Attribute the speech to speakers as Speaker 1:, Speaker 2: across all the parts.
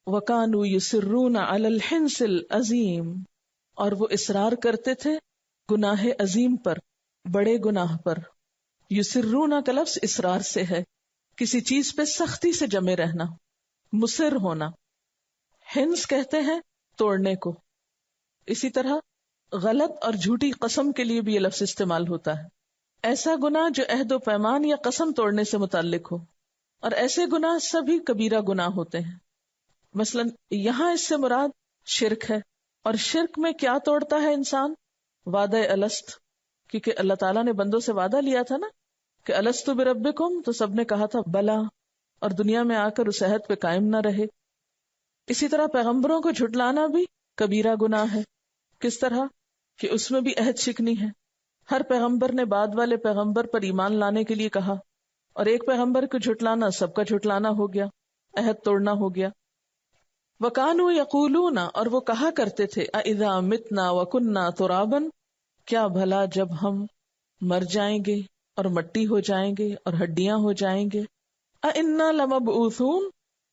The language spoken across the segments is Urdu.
Speaker 1: وَكَانُوا يُصِرُّونَ عَلَى الْحِنْثِ الْعَظِيمِ، اور وہ اصرار کرتے تھے گناہ عظیم پر، بڑے گناہ پر. یسرون کا لفظ اصرار سے ہے، کسی چیز پہ سختی سے جمے رہنا، مصر ہونا. ہنس کہتے ہیں توڑنے کو. اسی طرح غلط اور جھوٹی قسم کے لیے بھی یہ لفظ استعمال ہوتا ہے. ایسا گناہ جو عہد و پیمان یا قسم توڑنے سے متعلق ہو، اور ایسے گناہ سبھی کبیرہ گناہ ہوتے ہیں. مثلا یہاں اس سے مراد شرک ہے، اور شرک میں کیا توڑتا ہے انسان؟ وعدہ الست، کیونکہ اللہ تعالیٰ نے بندوں سے وعدہ لیا تھا نا کہ الستو بربکم، تو سب نے کہا تھا بلا، اور دنیا میں آ کر اس عہد پہ قائم نہ رہے. اسی طرح پیغمبروں کو جھٹلانا بھی کبیرہ گناہ ہے. کس طرح کہ اس میں بھی عہد شکنی ہے. ہر پیغمبر نے بعد والے پیغمبر پر ایمان لانے کے لیے کہا، اور ایک پیغمبر کو جھٹلانا سب کا جھٹلانا ہو گیا، عہد توڑنا ہو گیا. وَكَانُوا يَقُولُونَ، اور وہ کہا کرتے تھے، اَإِذَا مِتْنَا وَكُنَّا تُرَابًا، کیا بھلا جب ہم مر جائیں گے اور مٹی ہو جائیں گے اور ہڈیاں ہو جائیں گے، أَإِنَّا لَمَبْعُوثُونَ،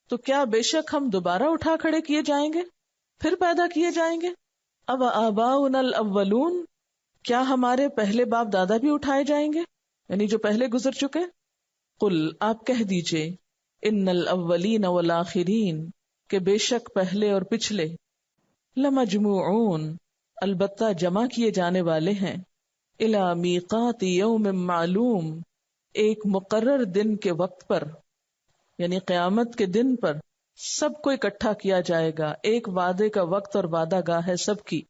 Speaker 1: تو کیا بے شک ہم دوبارہ اٹھا کھڑے کیے جائیں گے، پھر پیدا کیے جائیں گے. أَوَآبَاؤُنَا الْأَوَّلُونَ، کیا ہمارے پہلے باپ دادا بھی اٹھائے جائیں گے، یعنی جو پہلے گزر چکے. قل، آپ کہہ دیجئے، ان الاولین والآخرین، کہ بے شک پہلے اور پچھلے، لمجموعون، البتہ جمع کیے جانے والے ہیں، الی میقات یوم معلوم، ایک مقرر دن کے وقت پر، یعنی قیامت کے دن پر سب کو اکٹھا کیا جائے گا. ایک وعدے کا وقت اور وعدہ گاہ ہے سب کی.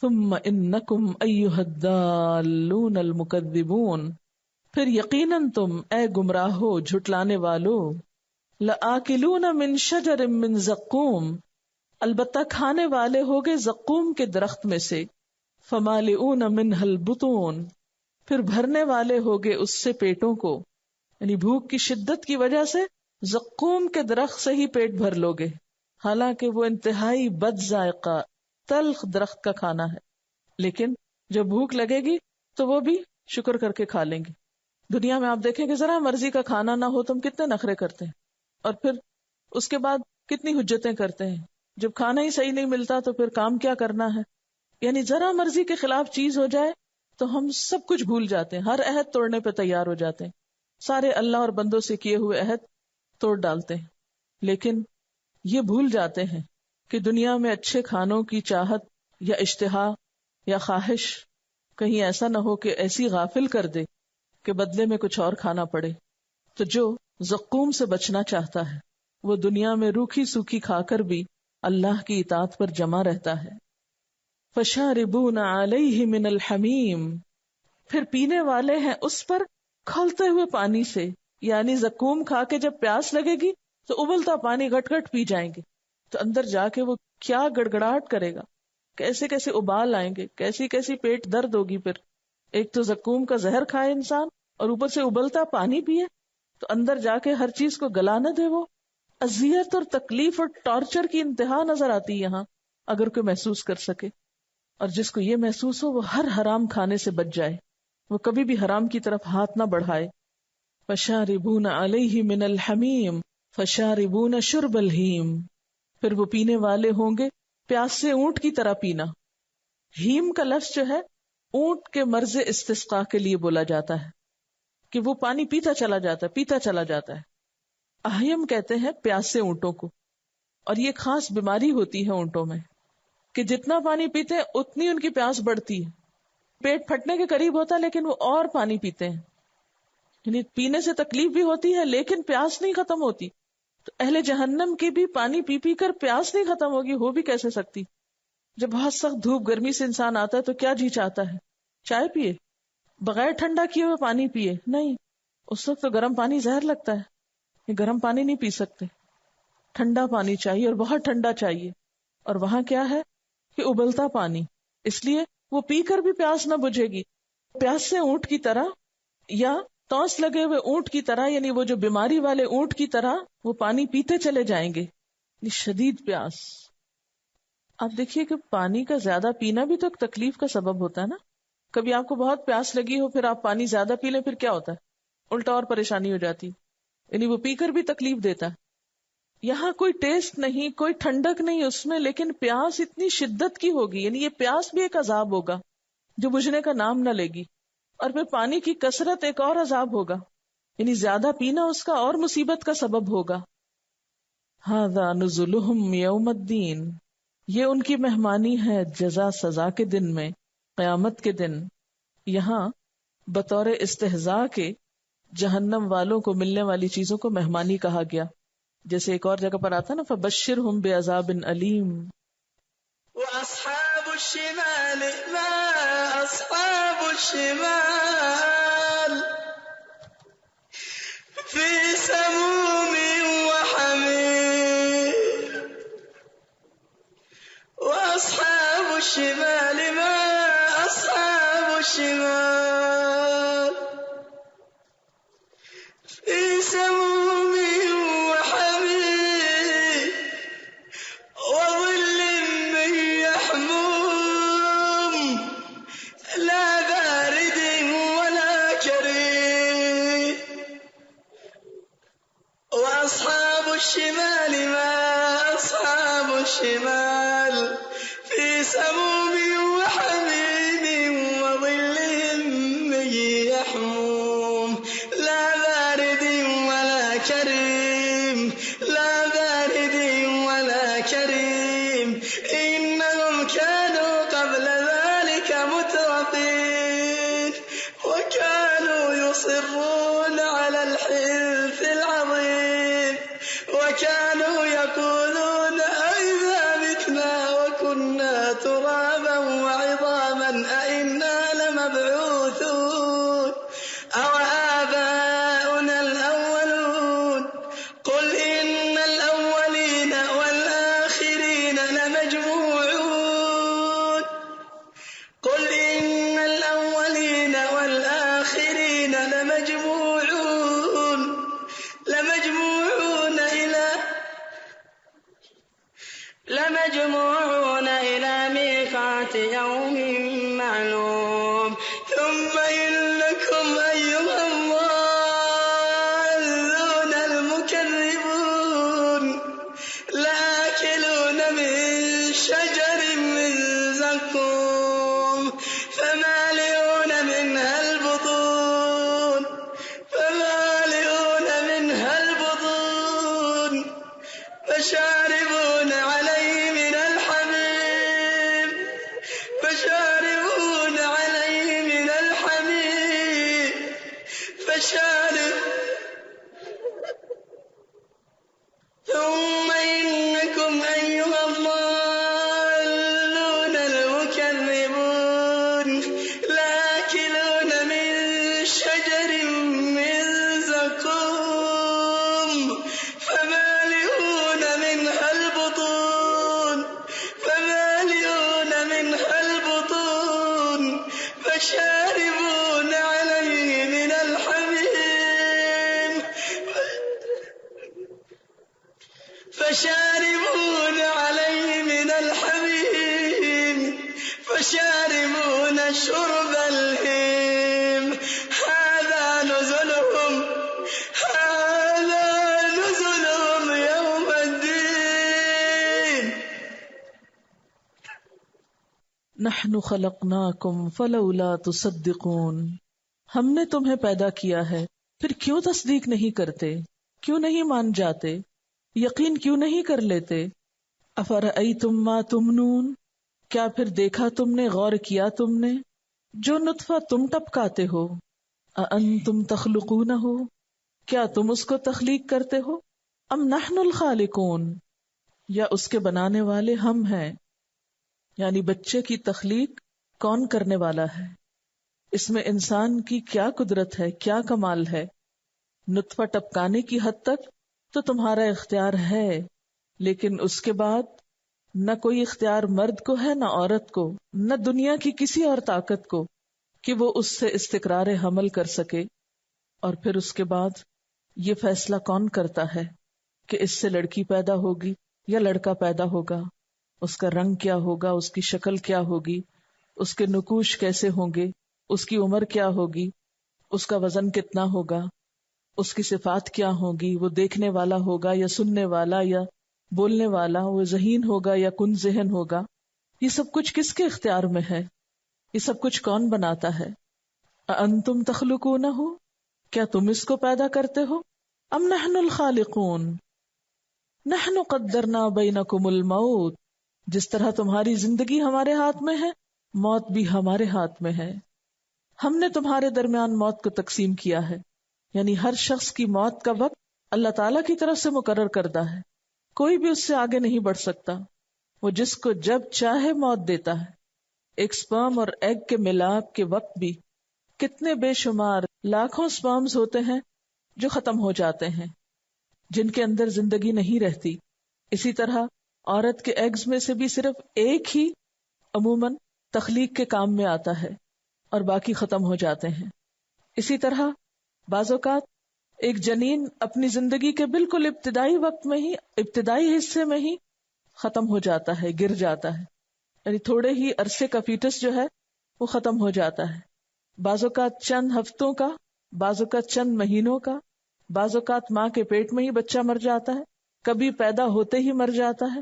Speaker 1: ثم انکم ایھا الضالون المکذبون، پھر یقیناً تم اے گمراہو جھٹلانے والو، لآکلون من شجر من زقوم، البتہ کھانے والے ہوگے زقوم کے درخت میں سے، فمالئون منہ البطون، پھر بھرنے والے ہوگے اس سے پیٹوں کو، یعنی بھوک کی شدت کی وجہ سے زقوم کے درخت سے ہی پیٹ بھر لوگے، حالانکہ وہ انتہائی بد ذائقہ تلخ درخت کا کھانا ہے. لیکن جب بھوک لگے گی تو وہ بھی شکر کر کے کھا لیں گے. دنیا میں آپ دیکھیں کہ ذرا مرضی کا کھانا نہ ہو تو ہم کتنے نخرے کرتے ہیں، اور پھر اس کے بعد کتنی حجتیں کرتے ہیں. جب کھانا ہی صحیح نہیں ملتا تو پھر کام کیا کرنا ہے. یعنی ذرا مرضی کے خلاف چیز ہو جائے تو ہم سب کچھ بھول جاتے ہیں، ہر عہد توڑنے پہ تیار ہو جاتے ہیں، سارے اللہ اور بندوں سے کیے ہوئے عہد توڑ ڈالتے ہیں. لیکن یہ بھول جاتے ہیں کہ دنیا میں اچھے کھانوں کی چاہت یا اشتہا یا خواہش کہیں ایسا نہ ہو کہ ایسی غافل کر دے کہ بدلے میں کچھ اور کھانا پڑے. تو جو زقوم سے بچنا چاہتا ہے وہ دنیا میں روکھی سوکھی کھا کر بھی اللہ کی اطاعت پر جمع رہتا ہے. فشاربون علیہ من الحمیم، پھر پینے والے ہیں اس پر کھولتے ہوئے پانی سے، یعنی زقوم کھا کے جب پیاس لگے گی تو ابلتا پانی گھٹ گھٹ پی جائیں گے تو اندر جا کے وہ کیا گڑگڑاہٹ کرے گا، کیسے کیسے ابال آئیں گے، کیسی کیسی پیٹ درد ہوگی. پھر ایک تو زقوم کا زہر کھائے انسان اور اوپر سے ابلتا پانی پیے تو اندر جا کے ہر چیز کو گلا نہ دے. وہ اذیت اور تکلیف اور ٹارچر کی انتہا نظر آتی یہاں اگر کوئی محسوس کر سکے. اور جس کو یہ محسوس ہو وہ ہر حرام کھانے سے بچ جائے، وہ کبھی بھی حرام کی طرف ہاتھ نہ بڑھائے. فشاربون علیہ من الحمیم فشاربون شرب الہیم، پھر وہ پینے والے ہوں گے پیاس سے اونٹ کی طرح پینا. ہیم کا لفظ جو ہے اونٹ کے مرض استسقاء کے لیے بولا جاتا ہے کہ وہ پانی پیتا چلا جاتا ہے، پیتا چلا جاتا ہے. اہیم کہتے ہیں پیاس سے اونٹوں کو، اور یہ خاص بیماری ہوتی ہے اونٹوں میں کہ جتنا پانی پیتے ہیں اتنی ان کی پیاس بڑھتی ہے، پیٹ پھٹنے کے قریب ہوتا ہے لیکن وہ اور پانی پیتے ہیں. یعنی پینے سے تکلیف بھی ہوتی ہے لیکن پیاس نہیں ختم ہوتی. تو اہل جہنم کی بھی پانی پی پی کر پیاس نہیں ختم ہوگی، ہو بھی کیسے سکتی. جب بہت سخت دھوپ گرمی سے انسان آتا ہے تو کیا جی چاہتا ہے؟ چائے پیے، بغیر ٹھنڈا کیے ہوئے پانی پیے؟ نہیں، اس وقت تو گرم پانی زہر لگتا ہے، یہ گرم پانی نہیں پی سکتے، ٹھنڈا پانی چاہیے اور بہت ٹھنڈا چاہیے. اور وہاں کیا ہے کہ ابلتا پانی، اس لیے وہ پی کر بھی پیاس نہ بجھے گی. پیاس سے اونٹ کی طرح یا توس لگے ہوئے اونٹ کی طرح، یعنی وہ جو بیماری والے اونٹ کی طرح وہ پانی پیتے چلے جائیں گے. شدید پیاس. آپ دیکھیے کہ پانی کا زیادہ پینا بھی تو ایک تکلیف کا سبب ہوتا ہے نا. کبھی آپ کو بہت پیاس لگی ہو پھر آپ پانی زیادہ پی لیں، پھر کیا ہوتا ہے؟ الٹا اور پریشانی ہو جاتی، یعنی وہ پی کر بھی تکلیف دیتا ہے. یہاں کوئی ٹیسٹ نہیں، کوئی ٹھنڈک نہیں اس میں، لیکن پیاس اتنی شدت کی ہوگی، یعنی یہ پیاس بھی ایک عذاب ہوگا جو بجھنے کا نام نہ لے گی. اور پھر پانی کی کثرت ایک اور عذاب ہوگا، یعنی زیادہ پینا اس کا اور مصیبت کا سبب ہوگا. ھذا نزلہم یوم الدین، یہ ان کی مہمانی ہے جزا سزا کے دن میں، قیامت کے دن. یہاں بطور استہزاء کے جہنم والوں کو ملنے والی چیزوں کو مہمانی کہا گیا، جیسے ایک اور جگہ پر آتا نا فبشرہم بعذاب علیم.
Speaker 2: وَأَصْحَابُ الشِّمَالِ مَا أَصْحَابُ الشِّمَالِ فِي سَمُومٍ وَحَمِيمٍ. وَأَصْحَابُ الشِّمَالِ مَا أَصْحَابُ الشِّمَالِ فِي سَمُومٍ وَحَمِيمٍ وَظِلٍّ مِّن يَحْمُومٍ لَا بَارِدٍ وَلَا كَرِيمٍ. وَأَصْحَابُ الشِّمَالِ مَا أَصْحَابُ الشِّمَالِ فِي سَمُومٍ وَحَمِيمٍ وَظِلٍّ مِّن يَحْمُومٍ لَا بَارِدٍ وَلَا كَرِيمٍ. لَا بَارِدٍ وَلَا كَرِيمٍ. إِنَّهُمْ كَانُوا قَبْلَ ذَلِكَ مُتْرَفِينَ وَكَانُوا يُصِرُّونَ عَلَى الْحِنثِ الْعَظِيمِ وَكَانُوا يَقُولُونَ أَإِذَا مِتْنَا وَكُنَّا تُرَابًا وَعِظَامًا أَإِنَّا لَمَبْعُوثُونَ أَوَآبَاؤُنَا الْأَوَّلُونَ. قُلْ إِنَّ الْأَوَّلِينَ وَالْآخِرِينَ لَمَجْمُوعُونَ. قُلْ إِنَّ الْأَوَّلِينَ وَالْآخِرِينَ لَمَجْمُوعُونَ إِلَى مِيقَاتِ يَوْمٍ مَّعْلُومٍ. ثُمَّ إِنَّكُمْ أَيُّهَا الضَّالُّونَ الْمُكَذِّبُونَ لَآكِلُونَ مِن شَجَرٍ مِّن زَقُّومٍ فَمَالِئُونَ مِنْهَا الْبُطُونَ فَشَارِبُونَ عَلَيْهِ مِنَ الْحَمِيمِ ثُمَّ إِنَّكُمْ أَيُّهَا الضَّالُّونَ الْمُكَذِّبُونَ لَآكِلُونَ مِن شَجَرٍ مِّن زَقُّومٍ فَمَالِئُونَ مِنْهَا الْبُطُونَ فَشَارِبُونَ عَلَيْهِ مِنَ الْحَمِيمِ فَشَارِبُونَ شُرْبَ الْهِيمِ. هَذَا نُزُلُهُمْ يَوْمَ الدِّينِ.
Speaker 1: نحن خلقناکم فلولا تصدقون، ہم نے تمہیں پیدا کیا ہے پھر کیوں تصدیق نہیں کرتے، کیوں نہیں مان جاتے، یقین کیوں نہیں کر لیتے. افرأیتم ما تمنون، کیا پھر دیکھا تم نے، غور کیا تم نے، جو نطفہ تم ٹپکاتے ہو. اانتم تخلقونہ، کیا تم اس کو تخلیق کرتے ہو، ام نحن الخالقون، یا اس کے بنانے والے ہم ہیں. یعنی بچے کی تخلیق کون کرنے والا ہے، اس میں انسان کی کیا قدرت ہے، کیا کمال ہے. نطفہ ٹپکانے کی حد تک تو تمہارا اختیار ہے، لیکن اس کے بعد نہ کوئی اختیار مرد کو ہے نہ عورت کو، نہ دنیا کی کسی اور طاقت کو کہ وہ اس سے استقرار حمل کر سکے. اور پھر اس کے بعد یہ فیصلہ کون کرتا ہے کہ اس سے لڑکی پیدا ہوگی یا لڑکا پیدا ہوگا، اس کا رنگ کیا ہوگا، اس کی شکل کیا ہوگی، اس کے نقوش کیسے ہوں گے، اس کی عمر کیا ہوگی، اس کا وزن کتنا ہوگا. اس کی صفات کیا ہوگی، وہ دیکھنے والا ہوگا یا سننے والا یا بولنے والا، وہ ذہین ہوگا یا کن ذہن ہوگا، یہ سب کچھ کس کے اختیار میں ہے؟ یہ سب کچھ کون بناتا ہے؟ اَأَنتُمْ تَخْلُقُونَهُ، کیا تم اس کو پیدا کرتے ہو؟ ام نحن الخالقون، نحن قدرنا بینکم الموت، جس طرح تمہاری زندگی ہمارے ہاتھ میں ہے، موت بھی ہمارے ہاتھ میں ہے. ہم نے تمہارے درمیان موت کو تقسیم کیا ہے، یعنی ہر شخص کی موت کا وقت اللہ تعالیٰ کی طرف سے مقرر کردہ ہے، کوئی بھی اس سے آگے نہیں بڑھ سکتا. وہ جس کو جب چاہے موت دیتا ہے. ایک سپرم اور ایگ کے ملاپ کے وقت بھی کتنے بے شمار لاکھوں سپرمز ہوتے ہیں جو ختم ہو جاتے ہیں، جن کے اندر زندگی نہیں رہتی. اسی طرح عورت کے ایگز میں سے بھی صرف ایک ہی عموماً تخلیق کے کام میں آتا ہے اور باقی ختم ہو جاتے ہیں. اسی طرح بعض اوقات ایک جنین اپنی زندگی کے بالکل ابتدائی وقت میں ہی، ابتدائی حصے میں ہی ختم ہو جاتا ہے، گر جاتا ہے، یعنی تھوڑے ہی عرصے کا فیٹس جو ہے وہ ختم ہو جاتا ہے. بعض اوقات چند ہفتوں کا، بعض اوقات چند مہینوں کا، بعض اوقات ماں کے پیٹ میں ہی بچہ مر جاتا ہے، کبھی پیدا ہوتے ہی مر جاتا ہے،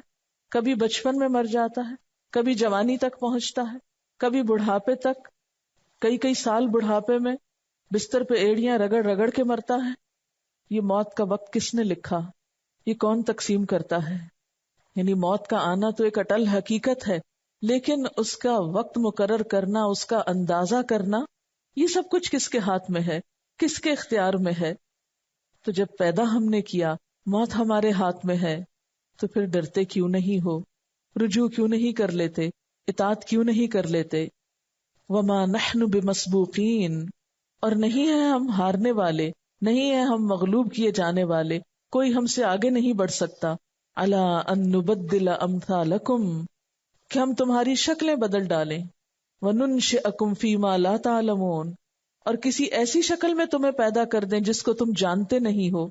Speaker 1: کبھی بچپن میں مر جاتا ہے، کبھی جوانی تک پہنچتا ہے، کبھی بڑھاپے تک، کئی سال بڑھاپے میں بستر پہ ایڑیاں رگڑ رگڑ کے مرتا ہے. یہ موت کا وقت کس نے لکھا؟ یہ کون تقسیم کرتا ہے؟ یعنی موت کا آنا تو ایک اٹل حقیقت ہے، لیکن اس کا وقت مقرر کرنا، اس کا اندازہ کرنا، یہ سب کچھ کس کے ہاتھ میں ہے، کس کے اختیار میں ہے؟ تو جب پیدا ہم نے کیا، موت ہمارے ہاتھ میں ہے، تو پھر ڈرتے کیوں نہیں ہو؟ رجوع کیوں نہیں کر لیتے؟ اطاعت کیوں نہیں کر لیتے؟ وما نحن بمسبوقین، اور نہیں ہے ہم ہارنے والے، نہیں ہے ہم مغلوب کیے جانے والے، کوئی ہم سے آگے نہیں بڑھ سکتا. علی ان نبدل امثالکم، کہ ہم تمہاری شکلیں بدل ڈالیں. وننشئکم فیما لا تعلمون، اور کسی ایسی شکل میں تمہیں پیدا کر دیں جس کو تم جانتے نہیں ہو.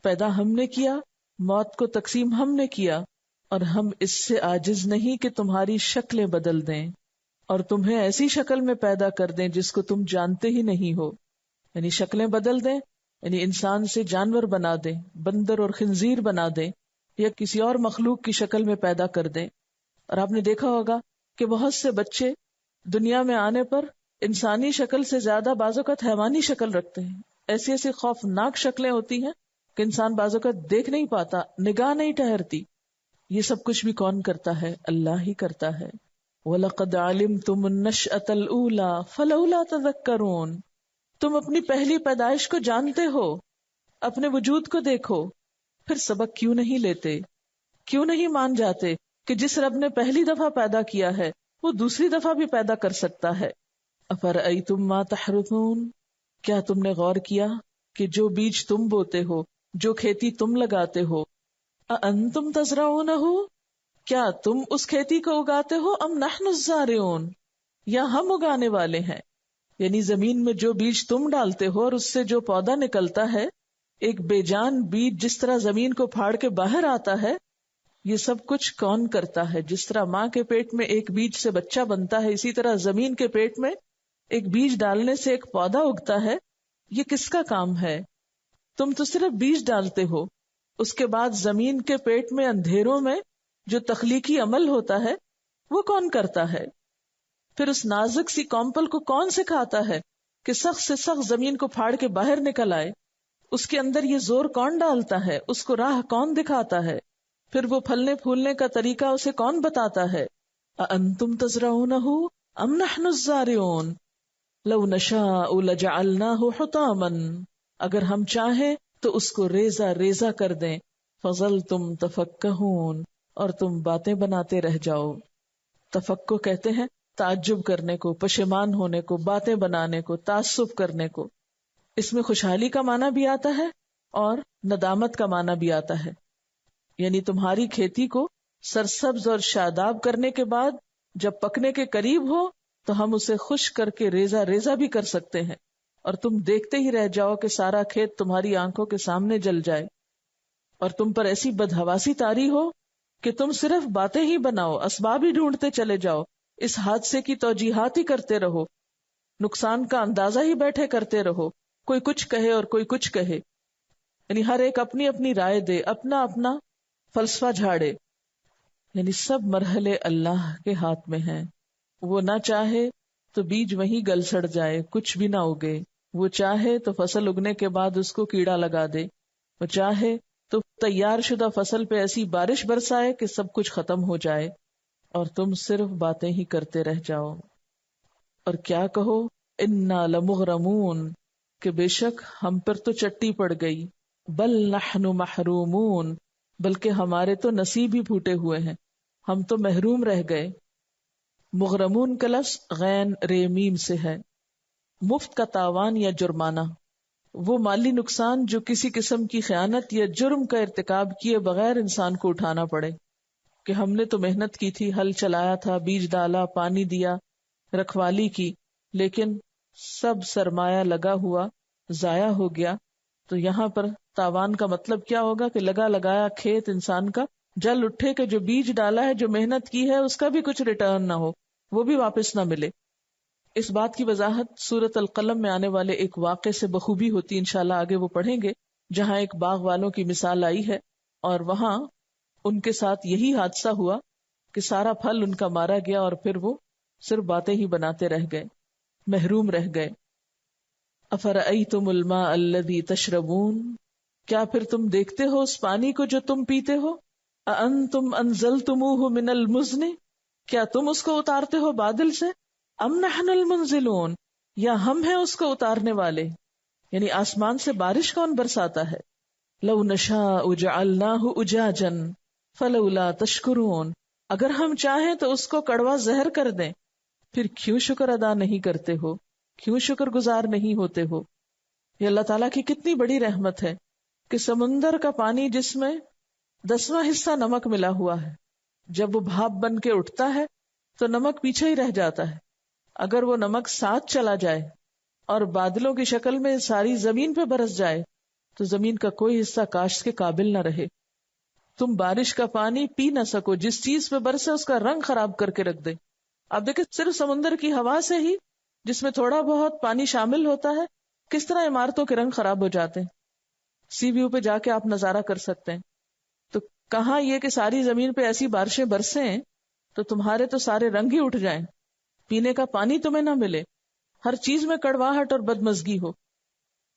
Speaker 1: پیدا ہم نے کیا، موت کو تقسیم ہم نے کیا، اور ہم اس سے عاجز نہیں کہ تمہاری شکلیں بدل دیں اور تمہیں ایسی شکل میں پیدا کر دیں جس کو تم جانتے ہی نہیں ہو. یعنی شکلیں بدل دیں، یعنی انسان سے جانور بنا دیں، بندر اور خنزیر بنا دیں، یا کسی اور مخلوق کی شکل میں پیدا کر دیں. اور آپ نے دیکھا ہوگا کہ بہت سے بچے دنیا میں آنے پر انسانی شکل سے زیادہ بعض اوقات حیوانی شکل رکھتے ہیں. ایسی ایسی خوفناک شکلیں ہوتی ہیں کہ انسان بعض اوقات دیکھ نہیں پاتا، نگاہ نہیں ٹھہرتی. یہ سب کچھ بھی کون کرتا ہے؟ اللہ ہی کرتا ہے. وَلَقَدْ عَلِمْتُمُ النَّشْأَةَ الْأُولَىٰ فَلَوْلَا تَذَكَّرُونَ، تم اپنی پہلی پیدائش کو جانتے ہو، اپنے وجود کو دیکھو، پھر سبق کیوں نہیں لیتے؟ کیوں نہیں مان جاتے کہ جس رب نے پہلی دفعہ پیدا کیا ہے وہ دوسری دفعہ بھی پیدا کر سکتا ہے؟ أَفَرَأَيْتُمْ مَا تَحْرُثُونَ، کیا تم نے غور کیا کہ جو بیج تم بوتے ہو، جو کھیتی تم لگاتے ہو، أَأَنتُمْ تَزْرَعُونَهُ، کیا تم اس کھیتی کو اگاتے ہو، ام نحن الزارعون، یا ہم اگانے والے ہیں؟ یعنی زمین میں جو بیج تم ڈالتے ہو اور اس سے جو پودا نکلتا ہے، ایک بے جان بیج جس طرح زمین کو پھاڑ کے باہر آتا ہے، یہ سب کچھ کون کرتا ہے؟ جس طرح ماں کے پیٹ میں ایک بیج سے بچہ بنتا ہے، اسی طرح زمین کے پیٹ میں ایک بیج ڈالنے سے ایک پودا اگتا ہے. یہ کس کا کام ہے؟ تم تو صرف بیج ڈالتے ہو، اس کے بعد زمین کے پیٹ میں اندھیروں میں جو تخلیقی عمل ہوتا ہے وہ کون کرتا ہے؟ پھر اس نازک سی کمپل کو کون سکھاتا ہے کہ سخت سے سخت زمین کو پھاڑ کے باہر نکل آئے؟ اس کے اندر یہ زور کون ڈالتا ہے؟ اس کو راہ کون دکھاتا ہے؟ پھر وہ پھلنے پھولنے کا طریقہ اسے کون بتاتا ہے؟ أَأَنتُمْ تَزْرَعُونَهُ أَمْ نَحْنُ الزَّارِعُونَ لَوْ نَشَاءُ لَجَعَلْنَاهُ حُطَامًا، اگر ہم چاہیں تو اس کو ریزہ ریزہ کر دیں. فَظَلْتُمْ تَفَكَّهُونَ، اور تم باتیں بناتے رہ جاؤ. تفکر کہتے ہیں تعجب کرنے کو، پشیمان ہونے کو، باتیں بنانے کو، تعصب کرنے کو. اس میں خوشحالی کا معنی بھی آتا ہے اور ندامت کا معنی بھی آتا ہے. یعنی تمہاری کھیتی کو سرسبز اور شاداب کرنے کے بعد جب پکنے کے قریب ہو تو ہم اسے خشک کر کے ریزہ ریزہ بھی کر سکتے ہیں، اور تم دیکھتے ہی رہ جاؤ کہ سارا کھیت تمہاری آنکھوں کے سامنے جل جائے، اور تم پر ایسی بدحواسی طاری ہو کہ تم صرف باتیں ہی بناؤ، اسباب ہی ڈھونڈتے چلے جاؤ، اس حادثے کی توجیحات ہی کرتے رہو، نقصان کا اندازہ ہی بیٹھے کرتے رہو، کوئی کچھ کہے اور کوئی کچھ کہے. یعنی ہر ایک اپنی اپنی رائے دے، اپنا اپنا فلسفہ جھاڑے. یعنی سب مرحلے اللہ کے ہاتھ میں ہیں. وہ نہ چاہے تو بیج وہیں گل سڑ جائے، کچھ بھی نہ اگے. وہ چاہے تو فصل اگنے کے بعد اس کو کیڑا لگا دے. وہ چاہے تو تیار شدہ فصل پہ ایسی بارش برسائے کہ سب کچھ ختم ہو جائے اور تم صرف باتیں ہی کرتے رہ جاؤ. اور کیا کہو، انا لمغرمون، کہ بے شک ہم پر تو چٹی پڑ گئی. بل نحن محرومون، بلکہ ہمارے تو نصیب ہی پھوٹے ہوئے ہیں، ہم تو محروم رہ گئے. مغرمون کا لفظ غین رے میم سے ہے. مفت کا تاوان یا جرمانہ، وہ مالی نقصان جو کسی قسم کی خیانت یا جرم کا ارتکاب کیے بغیر انسان کو اٹھانا پڑے. کہ ہم نے تو محنت کی تھی، ہل چلایا تھا، بیج ڈالا، پانی دیا، رکھوالی کی، لیکن سب سرمایہ لگا ہوا ضائع ہو گیا. تو یہاں پر تاوان کا مطلب کیا ہوگا کہ لگا لگایا کھیت انسان کا جل اٹھے، کہ جو بیج ڈالا ہے، جو محنت کی ہے، اس کا بھی کچھ ریٹرن نہ ہو، وہ بھی واپس نہ ملے. اس بات کی وضاحت سورۃ القلم میں آنے والے ایک واقعے سے بخوبی ہوتی، انشاءاللہ آگے وہ پڑھیں گے، جہاں ایک باغ والوں کی مثال آئی ہے اور وہاں ان کے ساتھ یہی حادثہ ہوا کہ سارا پھل ان کا مارا گیا اور پھر وہ صرف باتیں ہی بناتے رہ گئے، محروم رہ گئے. افرأیتم الماء الذی تشربون، کیا پھر تم دیکھتے ہو اس پانی کو جو تم پیتے ہو؟ اانتم انزلتموہ من المزن، کیا تم اس کو اتارتے ہو بادل سے؟ ام نحن المنزلون، یا ہم ہیں اس کو اتارنے والے. یعنی آسمان سے بارش کون برساتا ہے؟ لو نشاء جعلناہ اجاجا فلولا تشکرون، اگر ہم چاہیں تو اس کو کڑوا زہر کر دیں، پھر کیوں شکر ادا نہیں کرتے ہو، کیوں شکر گزار نہیں ہوتے ہو. یہ اللہ تعالیٰ کی کتنی بڑی رحمت ہے کہ سمندر کا پانی جس میں 10واں حصہ نمک ملا ہوا ہے، جب وہ بھاپ بن کے اٹھتا ہے تو نمک پیچھے ہی رہ جاتا ہے. اگر وہ نمک ساتھ چلا جائے اور بادلوں کی شکل میں ساری زمین پہ برس جائے تو زمین کا کوئی حصہ کاشت کے قابل نہ رہے. تم بارش کا پانی پی نہ سکو، جس چیز پہ برسے اس کا رنگ خراب کر کے رکھ دے. آپ دیکھیں صرف سمندر کی ہوا سے ہی، جس میں تھوڑا بہت پانی شامل ہوتا ہے، کس طرح عمارتوں کے رنگ خراب ہو جاتے ہیں. سی ویو پہ جا کے آپ نظارہ کر سکتے ہیں. تو کہاں یہ کہ ساری زمین پہ ایسی بارشیں برسیں تو تمہارے تو سارے رنگ ہی اٹھ جائیں، پینے کا پانی تمہیں نہ ملے، ہر چیز میں کڑواہٹ اور بدمزگی ہو.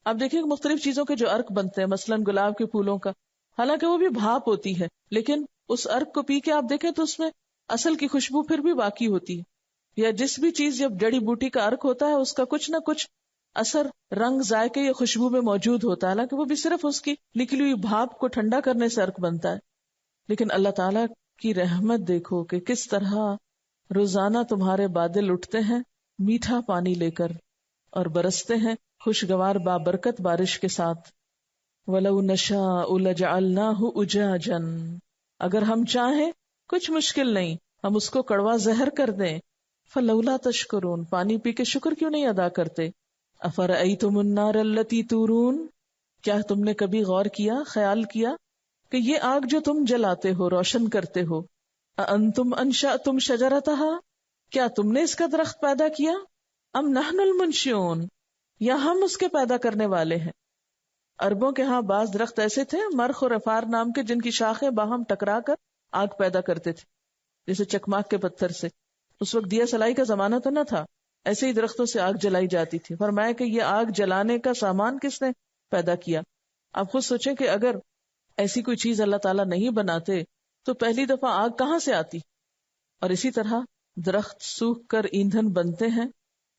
Speaker 1: اب دیکھیں مختلف چیزوں کے جو عرق بنتے ہیں، مثلا گلاب کے پھولوں کا، حالانکہ وہ بھی بھاپ ہوتی ہے، لیکن اس عرق کو پی کے آپ دیکھیں تو اس میں اصل کی خوشبو پھر بھی باقی ہوتی ہے. یا جس بھی چیز جب جڑی بوٹی کا عرق ہوتا ہے، اس کا کچھ نہ کچھ اثر رنگ، ذائقے یا خوشبو میں موجود ہوتا ہے، حالانکہ وہ بھی صرف اس کی نکلی ہوئی بھاپ کو ٹھنڈا کرنے سے عرق بنتا ہے. لیکن اللہ تعالیٰ کی رحمت دیکھو کہ کس طرح روزانہ تمہارے بادل اٹھتے ہیں میٹھا پانی لے کر اور برستے ہیں خوشگوار بابرکت بارش کے ساتھ. وَلَوْ نَشَاءُ لَجَعَلْنَاهُ أُجَاجًا، اگر ہم چاہیں کچھ مشکل نہیں، ہم اس کو کڑوا زہر کر دیں. فَلَوْلَا تَشْكُرُونَ، پانی پی کے شکر کیوں نہیں ادا کرتے. أَفَرَأَيْتُمُ النَّارَ الَّتِي تُورُونَ، کیا تم نے کبھی غور کیا، خیال کیا کہ یہ آگ جو تم جلاتے ہو، روشن کرتے ہو، أَأَنتُمْ أَنشَأْتُمْ شَجَرَتَهَا، کیا تم نے اس کا درخت پیدا کیا، ام نحن المنشئون، یا ہم اس کے پیدا کرنے والے ہیں. عربوں کے ہاں بعض درخت ایسے تھے، مرخ اور افار نام کے، جن کی شاخیں باہم ٹکرا کر آگ پیدا کرتے تھے، جیسے چکماک کے پتھر سے. اس وقت دیا سلائی کا زمانہ تو نہ تھا، ایسے ہی درختوں سے آگ جلائی جاتی تھی. فرمایا کہ یہ آگ جلانے کا سامان کس نے پیدا کیا. آپ خود سوچیں کہ اگر ایسی کوئی چیز اللہ تعالیٰ نہیں بناتے تو پہلی دفعہ آگ کہاں سے آتی. اور اسی طرح درخت سوکھ کر ایندھن بنتے ہیں،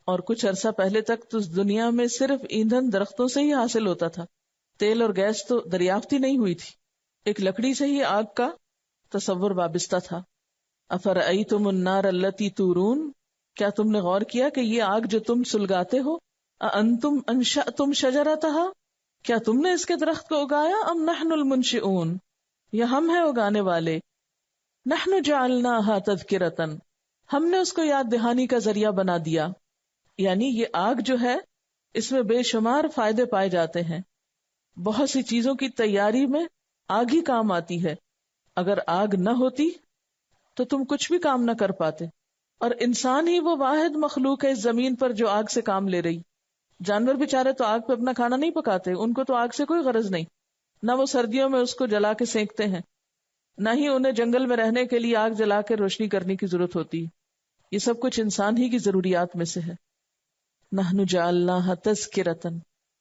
Speaker 1: اور کچھ عرصہ پہلے تک تو دنیا میں صرف ایندھن درختوں سے ہی حاصل ہوتا تھا، تیل اور گیس تو دریافت ہی نہیں ہوئی تھی. ایک لکڑی سے ہی آگ کا تصور وابستہ تھا. افرأیتم النار التی تورون، کیا تم نے غور کیا کہ یہ آگ جو تم سلگاتے ہو، اانتم انشأتم شجرتہا، کیا تم نے اس کے درخت کو اگایا، ام نحن المنشئون، یا ہم ہیں اگانے والے. نحن جعلناہا تذکرۃ، ہم نے اس کو یاد دہانی کا ذریعہ بنا دیا. یعنی یہ آگ جو ہے اس میں بے شمار فائدے پائے جاتے ہیں. بہت سی چیزوں کی تیاری میں آگ ہی کام آتی ہے. اگر آگ نہ ہوتی تو تم کچھ بھی کام نہ کر پاتے. اور انسان ہی وہ واحد مخلوق ہے اس زمین پر جو آگ سے کام لے رہی. جانور بیچارے تو آگ پہ اپنا کھانا نہیں پکاتے، ان کو تو آگ سے کوئی غرض نہیں. نہ وہ سردیوں میں اس کو جلا کے سینکتے ہیں، نہ ہی انہیں جنگل میں رہنے کے لیے آگ جلا کے روشنی کرنے کی ضرورت ہوتی. یہ سب کچھ انسان ہی کی ضروریات میں سے ہے. نحن جعلناها تذکرۃ،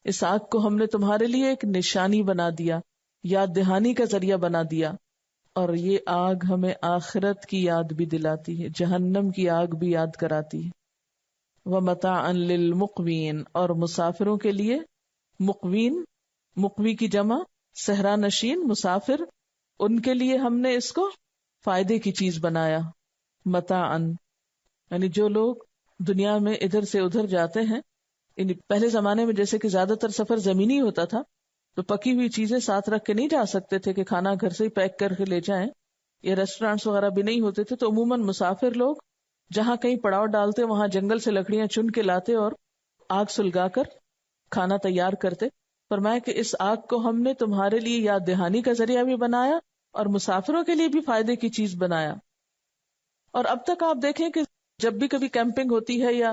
Speaker 1: اس آگ کو ہم نے تمہارے لیے ایک نشانی بنا دیا، یاد دہانی کا ذریعہ بنا دیا. اور یہ آگ ہمیں آخرت کی یاد بھی دلاتی ہے، جہنم کی آگ بھی یاد کراتی ہے. وَمَتَاعًا لِلْمُقْوِينَ، اور مسافروں کے لیے. مقوین، مقوی کی جمع صحرا نشین، مسافر، ان کے لیے ہم نے اس کو فائدے کی چیز بنایا. متاعًا یعنی جو لوگ دنیا میں ادھر سے ادھر جاتے ہیں، یعنی پہلے زمانے میں جیسے کہ زیادہ تر سفر زمینی ہوتا تھا تو پکی ہوئی چیزیں ساتھ رکھ کے نہیں جا سکتے تھے کہ کھانا گھر سے ہی پیک کر کے لے جائیں، یا ریسٹورینٹس وغیرہ بھی نہیں ہوتے تھے. تو عموماً مسافر لوگ جہاں کہیں پڑاؤ ڈالتے وہاں جنگل سے لکڑیاں چن کے لاتے اور آگ سلگا کر کھانا تیار کرتے. فرمایا کہ اس آگ کو ہم نے تمہارے لیے یاد دہانی کا ذریعہ بھی بنایا اور مسافروں کے لیے بھی فائدے کی چیز بنایا. اور اب تک آپ دیکھیں کہ جب بھی کبھی کیمپنگ ہوتی ہے یا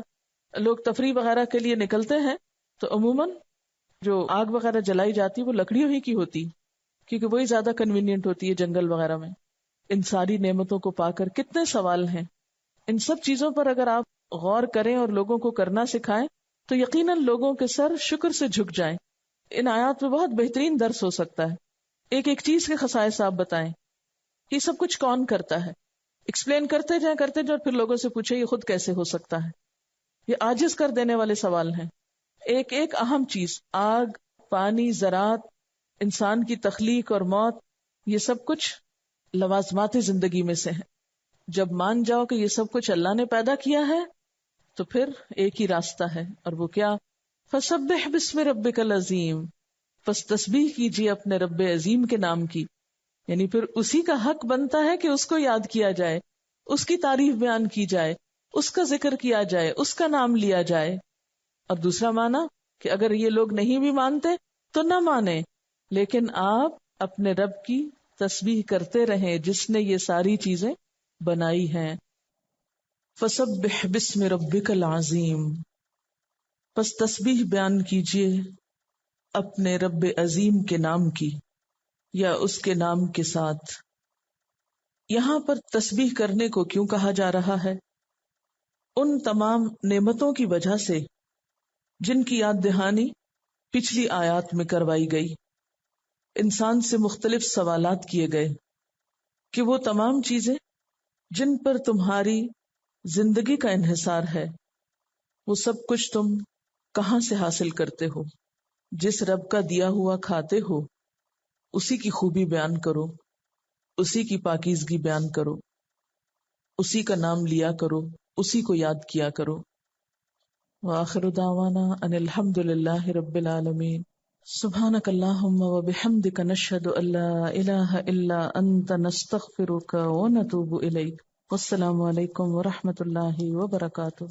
Speaker 1: لوگ تفریح وغیرہ کے لیے نکلتے ہیں تو عموماً جو آگ وغیرہ جلائی جاتی وہ لکڑیوں ہی کی ہوتی، کیونکہ وہی زیادہ کنوینئنٹ ہوتی ہے جنگل وغیرہ میں. ان ساری نعمتوں کو پا کر کتنے سوال ہیں. ان سب چیزوں پر اگر آپ غور کریں اور لوگوں کو کرنا سکھائیں تو یقیناً لوگوں کے سر شکر سے جھک جائیں. ان آیات میں بہت بہترین درس ہو سکتا ہے. ایک ایک چیز کے خصائص آپ بتائیں. یہ سب کچھ کون کرتا ہے؟ ایکسپلین کرتے جائیں اور پھر لوگوں سے پوچھیں یہ خود کیسے ہو سکتا ہے. یہ عاجز کر دینے والے سوال ہیں. ایک ایک اہم چیز، آگ، پانی، زراعت، انسان کی تخلیق اور موت، یہ سب کچھ لوازمات زندگی میں سے ہیں. جب مان جاؤ کہ یہ سب کچھ اللہ نے پیدا کیا ہے تو پھر ایک ہی راستہ ہے، اور وہ کیا؟ فسبح بسم ربک العظیم، پس تسبیح کیجیے اپنے رب عظیم کے نام کی. یعنی پھر اسی کا حق بنتا ہے کہ اس کو یاد کیا جائے، اس کی تعریف بیان کی جائے، اس کا ذکر کیا جائے، اس کا نام لیا جائے. اور دوسرا معنی کہ اگر یہ لوگ نہیں بھی مانتے تو نہ مانیں، لیکن آپ اپنے رب کی تسبیح کرتے رہیں جس نے یہ ساری چیزیں بنائی ہیں. فسبح بسم ربک العظیم، پس تسبیح بیان کیجیے اپنے رب عظیم کے نام کی یا اس کے نام کے ساتھ. یہاں پر تسبیح کرنے کو کیوں کہا جا رہا ہے؟ ان تمام نعمتوں کی وجہ سے جن کی یاد دہانی پچھلی آیات میں کروائی گئی. انسان سے مختلف سوالات کیے گئے کہ وہ تمام چیزیں جن پر تمہاری زندگی کا انحصار ہے وہ سب کچھ تم کہاں سے حاصل کرتے ہو؟ جس رب کا دیا ہوا کھاتے ہو اسی کی خوبی بیان کرو، اسی کی پاکیزگی بیان کرو، اسی کا نام لیا کرو، اسی کو یاد کیا کرو. وآخر دعوانا ان الحمد للہ رب العالمین. سبحانک اللہم وبحمدک نشہد ان لا الہ الا انت نستغفرک ونتوب الیک. والسلام علیکم ورحمۃ اللہ وبرکاتہ.